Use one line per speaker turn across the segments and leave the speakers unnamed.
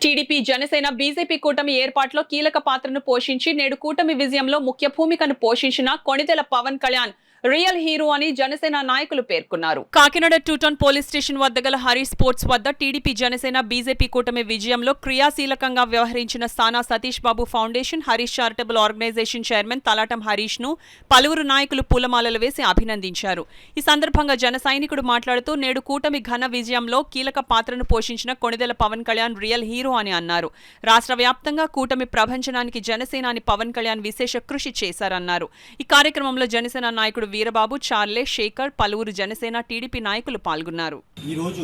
TDP Janasena BJP కూటమి ఏర్పాటులో కీలక పాత్రను పోషించి నేడు కూటమి విజయంలో ముఖ్య భూమికను పోషించిన కొణిదెల పవన్ కళ్యాణ్ రియల్ హీరో అని జనసేన నాయకులు పేర్కొన్నారు. కాకినాడ 2 టౌన్ పోలీస్ స్టేషన్ వద్ద గల హరీష్ స్పోర్ట్స్ వద్ద టీడీపీ జనసేన బీజేపీ కూటమి విజయంలో క్రియాశీలకంగా వ్యవహరించిన Sana Satish Babu foundation Harish charitable organisation chairman Talatam Harish ను పలువురు నాయకులు పూలమాలలు వేసి అభినందించారు. ఈ సందర్భంగా జన సైనికుడు మాట్లాడుతూ నేడు కూటమి ఘన విజయంలో కీలక పాత్రను పోషించిన కొణిదెల పవన్ కళ్యాణ్ రియల్ హీరో అని అన్నారు. రాష్ట్ర వ్యాప్తంగా కూటమి ప్రభంజనానికి జనసేనాని పవన్ కళ్యాణ్ విశేష కృషి చేశారన్నారు. ఈ కార్యక్రమంలో జనసేన నాయకుడు వీరబాబు, చార్లే, శేఖర్, పలువురు జనసేన టీడీపీ నాయకులు పాల్గొన్నారు.
ఈ రోజు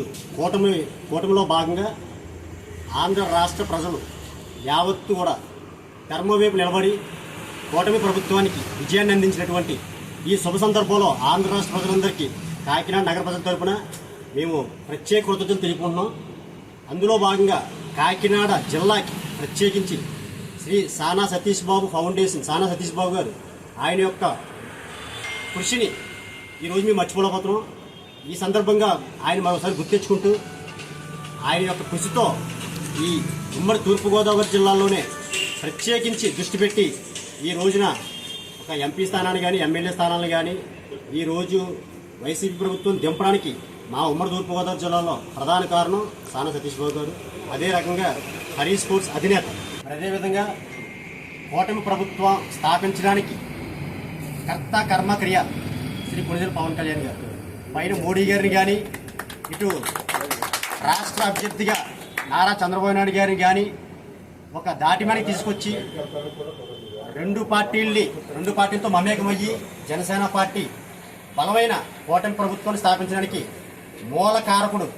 కూటమిలో భాగంగా ఆంధ్ర రాష్ట్ర ప్రజలు యావత్తు కూడా ధర్మవైపు నిలబడి కూటమి ప్రభుత్వానికి విజయాన్ని అందించినటువంటి ఈ శుభ సందర్భంలో ఆంధ్ర రాష్ట్ర ప్రజలందరికీ కాకినాడ నగర ప్రజల తరపున మేము ప్రత్యేక కృతజ్ఞతలు తెలుపుకుంటున్నాం. అందులో భాగంగా కాకినాడ జిల్లాకి ప్రత్యేకించి శ్రీ సానా సతీష్ బాబు ఫౌండేషన్ సానా సతీష్ బాబు గారు ఆయన యొక్క కృషిని ఈరోజు మేము మర్చిపోలేకపోతున్నాం. ఈ సందర్భంగా ఆయన మరోసారి గుర్తించుకుంటూ ఆయన యొక్క కృషితో ఈ ఉమ్మడి తూర్పుగోదావరి జిల్లాలోనే ప్రత్యేకించి దృష్టి పెట్టి ఈ రోజున ఒక ఎంపీ స్థానాన్ని కానీ ఎమ్మెల్యే స్థానాలను కానీ ఈరోజు వైసీపీ ప్రభుత్వం దింపడానికి మా ఉమ్మడి తూర్పుగోదావరి జిల్లాలో ప్రధాన కారణం సానా సతీష్ బాబు గారు. అదే రకంగా హరీష్ స్పోర్ట్స్ అధినేత. అదేవిధంగా కూటమి ప్రభుత్వం స్థాపించడానికి కర్త కర్మ క్రియ శ్రీ కొణిదెల పవన్ కళ్యాణ్ గారు. పైన మోడీ గారిని కానీ ఇటు రాష్ట్ర అభ్యర్థిగా నారా చంద్రబాబు నాయుడు గారిని కానీ ఒక దాటిమని తీసుకొచ్చి రెండు పార్టీలతో మమేకమయ్యి జనసేన పార్టీ బలమైన కూటమి ప్రభుత్వాన్ని స్థాపించడానికి మూల కారకుడు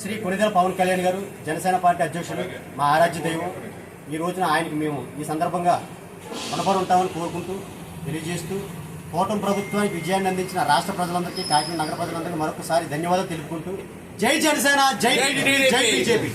శ్రీ కొణిదెల పవన్ కళ్యాణ్ గారు, జనసేన పార్టీ అధ్యక్షుడు, మా ఆరాధ్య దైవం. ఈ రోజున ఆయనకి మేము ఈ సందర్భంగా రుణపడి ఉంటామని కోరుకుంటూ తెలియజేస్తూ కూటమి ప్రభుత్వానికి విజయాన్ని అందించిన రాష్ట్ర ప్రజలందరికీ కాకినాడ నగర ప్రజలందరికీ మరొకసారి ధన్యవాదాలు తెలుపుకుంటూ జై జనసేన, జై బీజేపీ.